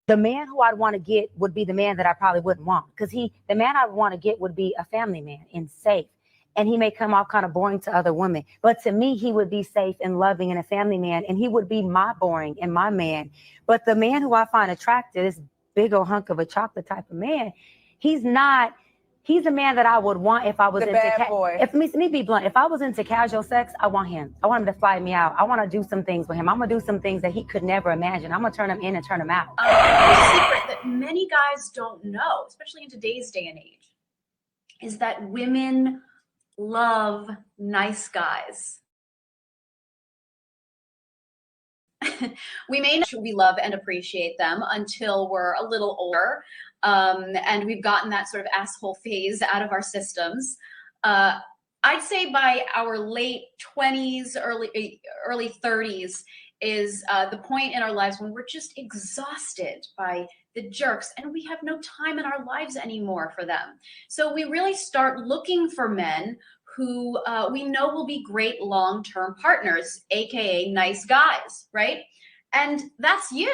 The man who I'd want to get would be the man that I probably wouldn't want, because the man I would want to get would be a family man and safe. And he may come off kind of boring to other women, but to me, he would be safe and loving and a family man, and he would be my boring and my man. But the man who I find attractive, this big old hunk of a chocolate type of man, he's not. He's a man that I would want if I was the into bad boy. If me be blunt, if I was into casual sex, I want him. I want him to fly me out. I want to do some things with him. I'm gonna do some things that he could never imagine. I'm gonna turn him in and turn him out. The secret that many guys don't know, especially in today's day and age, is that women love nice guys. We may not love and appreciate them until we're a little older, and we've gotten that sort of asshole phase out of our systems. I'd say by our late 20s, early 30s is the point in our lives when we're just exhausted by the jerks, and we have no time in our lives anymore for them. So we really start looking for men who we know will be great long-term partners, AKA nice guys, right? And that's you.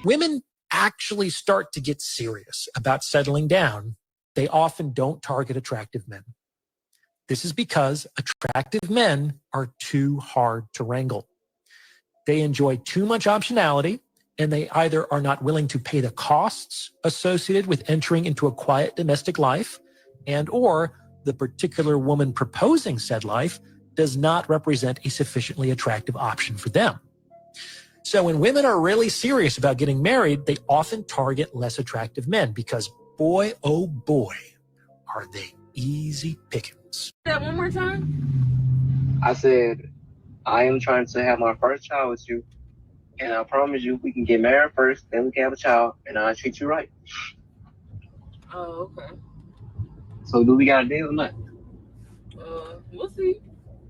Women actually start to get serious about settling down. They often don't target attractive men. This is because attractive men are too hard to wrangle. They enjoy too much optionality, and they either are not willing to pay the costs associated with entering into a quiet domestic life, and or the particular woman proposing said life does not represent a sufficiently attractive option for them. So when women are really serious about getting married, they often target less attractive men because boy, oh boy, are they easy pickings. That one more time? I said, I am trying to have my first child with you, and I promise you we can get married first, then we can have a child, and I'll treat you right. Oh, okay. So do we got a deal or not? We'll see.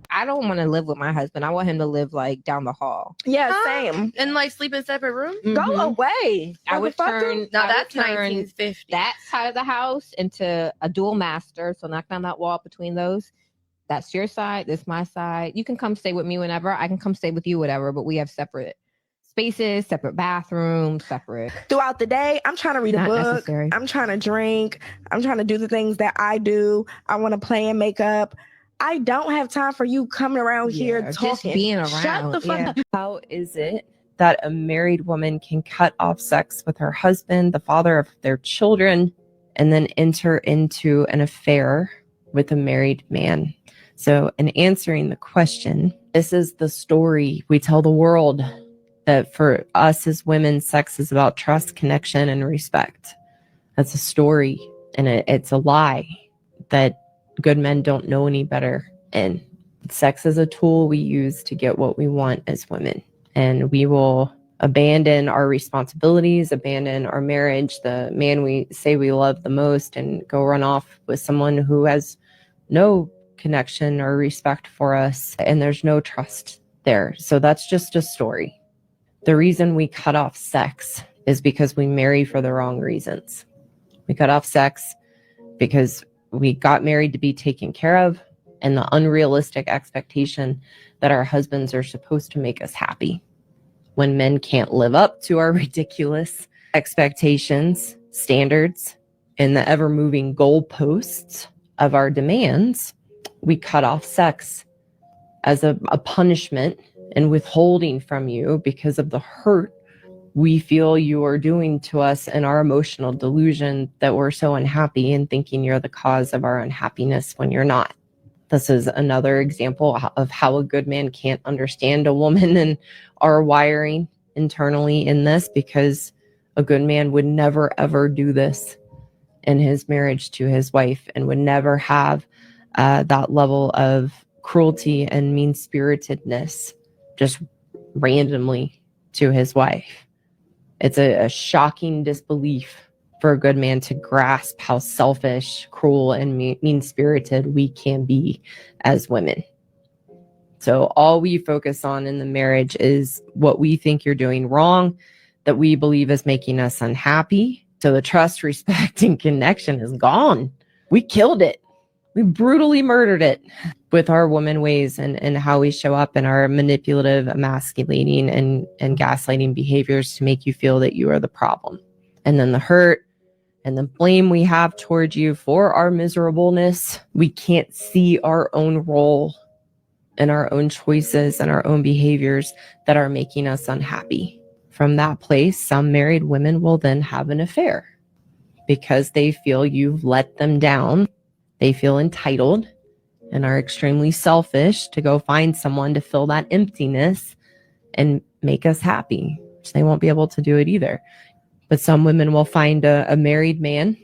I don't want to live with my husband. I want him to live like down the hall. Yeah, same. And like sleep in separate rooms? Go away. I would turn that's 1950. that side of the house into a dual master. So knock down that wall between those. That's your side. This is my side. You can come stay with me whenever. I can come stay with you, whatever. But we have separate spaces, separate bathrooms, separate. Throughout the day, I'm trying to read a Not book. necessary. I'm trying to drink. I'm trying to do the things that I do. I want to play and make up. I don't have time for you coming around here just talking. being around. Shut the fuck up. How is it that a married woman can cut off sex with her husband, the father of their children, and then enter into an affair with a married man? So in answering the question, this is the story we tell the world, that for us as women, sex is about trust, connection, and respect. That's a story, and it's a lie that good men don't know any better. And sex is a tool we use to get what we want as women. And we will abandon our responsibilities, abandon our marriage, the man we say we love the most, and go run off with someone who has no connection or respect for us, and there's no trust there. So that's just a story. The reason we cut off sex is because we marry for the wrong reasons. We cut off sex because we got married to be taken care of, and the unrealistic expectation that our husbands are supposed to make us happy. When men can't live up to our ridiculous expectations, standards, and the ever-moving goalposts of our demands, we cut off sex as a punishment and withholding from you because of the hurt we feel you are doing to us and our emotional delusion that we're so unhappy and thinking you're the cause of our unhappiness when you're not. This is another example of how a good man can't understand a woman and our wiring internally in this, because a good man would never, ever do this in his marriage to his wife and would never have that level of cruelty and mean-spiritedness just randomly to his wife. It's a shocking disbelief for a good man to grasp how selfish, cruel, and mean-spirited we can be as women. So all we focus on in the marriage is what we think you're doing wrong, that we believe is making us unhappy. So the trust, respect, and connection is gone. We killed it. We brutally murdered it with our woman ways and how we show up in our manipulative, emasculating, and gaslighting behaviors to make you feel that you are the problem. And then the hurt and the blame we have towards you for our miserableness. We can't see our own role and our own choices and our own behaviors that are making us unhappy. From that place, some married women will then have an affair because they feel you've let them down. They feel entitled and are extremely selfish to go find someone to fill that emptiness and make us happy, which they won't be able to do it either. But some women will find a married man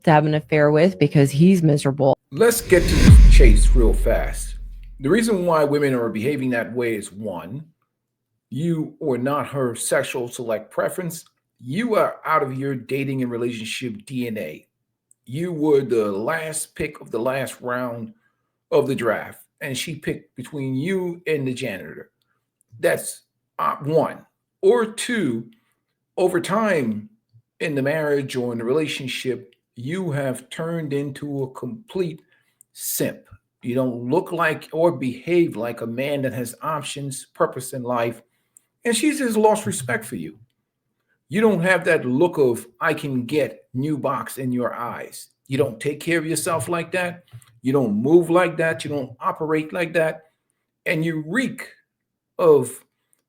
to have an affair with because he's miserable. Let's get to the chase real fast. The reason why women are behaving that way is one, you are not her sexual select preference. You are out of your dating and relationship DNA. You were the last pick of the last round of the draft, and she picked between you and the janitor. That's one. Or two, over time in the marriage or in the relationship, you have turned into a complete simp. You don't look like or behave like a man that has options, purpose in life, and she's just lost respect for you. You don't have that look of I can get new box in your eyes. You don't take care of yourself like that. You don't move like that. You don't operate like that. And you reek of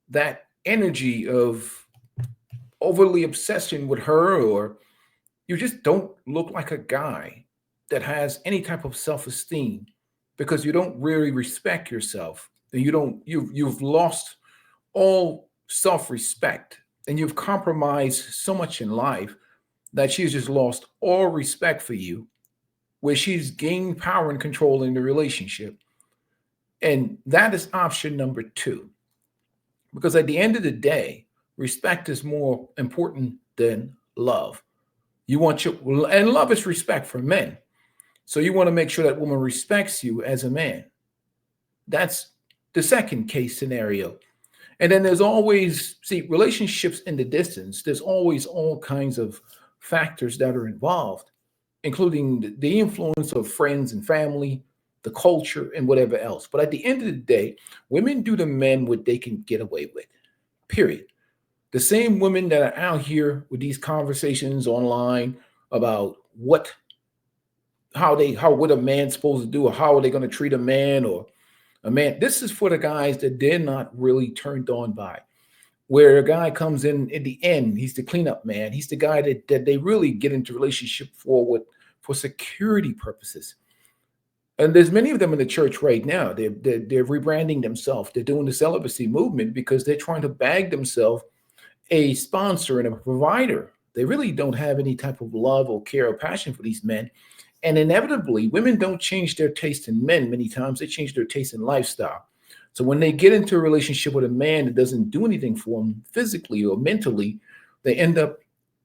that energy of overly obsession with her, or you just don't look like a guy that has any type of self-esteem because you don't really respect yourself. And you've lost all self-respect, and you've compromised so much in life that she's just lost all respect for you, where she's gained power and control in the relationship. And that is option number two. Because at the end of the day, respect is more important than love. And love is respect for men. So you want to make sure that woman respects you as a man. That's the second case scenario. And then there's always, relationships in the distance, there's always all kinds of factors that are involved, including the influence of friends and family, the culture, and whatever else. But at the end of the day, women do to men what they can get away with, period. The same women that are out here with these conversations online about what a man's supposed to do, or how are they going to treat a man, or a man. This is for the guys that they're not really turned on by. Where a guy comes in at the end, he's the cleanup man. He's the guy that they really get into relationship for security purposes. And there's many of them in the church right now. They're rebranding themselves. They're doing the celibacy movement because they're trying to bag themselves a sponsor and a provider. They really don't have any type of love or care or passion for these men. And inevitably, women don't change their taste in men many times. They change their taste in lifestyle. So when they get into a relationship with a man that doesn't do anything for them physically or mentally, they end up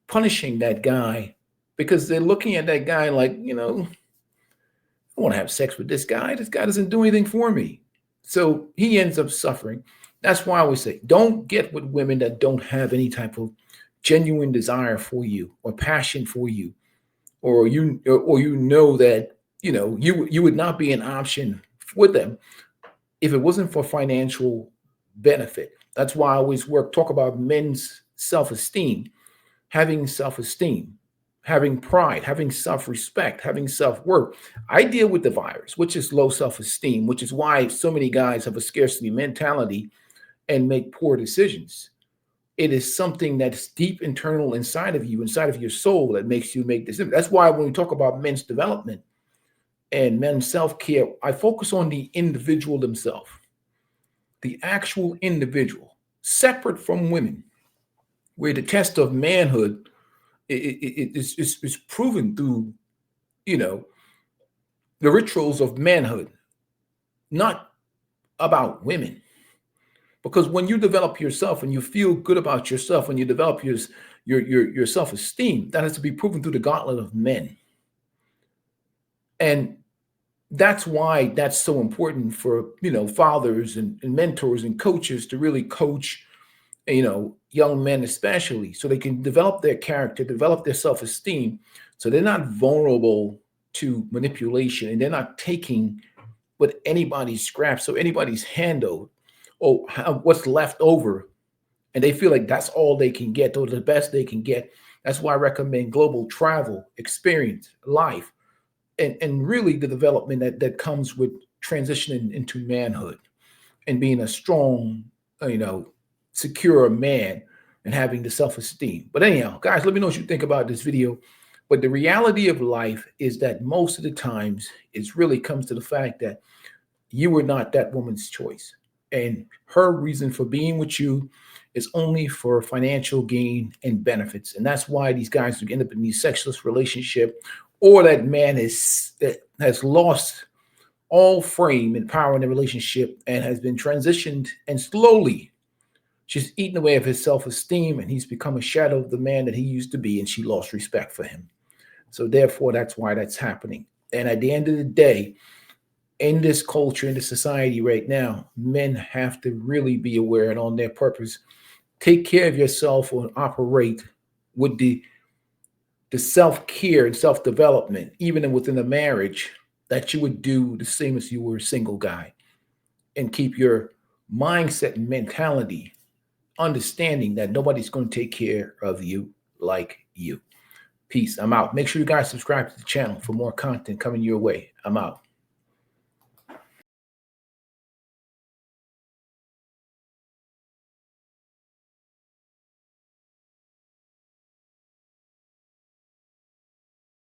punishing that guy because they're looking at that guy like, I want to have sex with this guy. This guy doesn't do anything for me. So he ends up suffering. That's why I always say, don't get with women that don't have any type of genuine desire for you or passion for you. Or you know that you would not be an option with them if it wasn't for financial benefit. That's why I always talk about men's self-esteem, having pride, having self-respect, having self-worth. I deal with the virus, which is low self-esteem, which is why so many guys have a scarcity mentality and make poor decisions. It is something that's deep internal inside of you, inside of your soul, that makes you make decisions. That's why when we talk about men's development and men's self-care, I focus on the individual themselves, the actual individual, separate from women, where the test of manhood is proven through, the rituals of manhood, not about women. Because when you develop yourself and you feel good about yourself, when you develop your self-esteem, that has to be proven through the gauntlet of men. And that's why that's so important for, fathers and mentors and coaches to really coach, young men especially, so they can develop their character, develop their self-esteem, so they're not vulnerable to manipulation, and they're not taking what anybody's scraps or anybody's handled or what's left over, and they feel like that's all they can get or the best they can get. That's why I recommend global travel, experience, life, and really the development that comes with transitioning into manhood and being a strong, secure man and having the self-esteem. But anyhow, guys, let me know what you think about this video. But the reality of life is that most of the times it really comes to the fact that you were not that woman's choice. And her reason for being with you is only for financial gain and benefits. And that's why these guys end up in these sexless relationship, or that man has lost all frame and power in the relationship and has been transitioned and slowly she's eaten away of his self-esteem, and he's become a shadow of the man that he used to be, and she lost respect for him. So therefore, that's why that's happening. And at the end of the day, in this culture, in this society right now, men have to really be aware and on their purpose. Take care of yourself and operate with the self-care and self-development, even within a marriage, that you would do the same as you were a single guy. And keep your mindset and mentality understanding that nobody's going to take care of you like you. Peace. I'm out. Make sure you guys subscribe to the channel for more content coming your way. I'm out.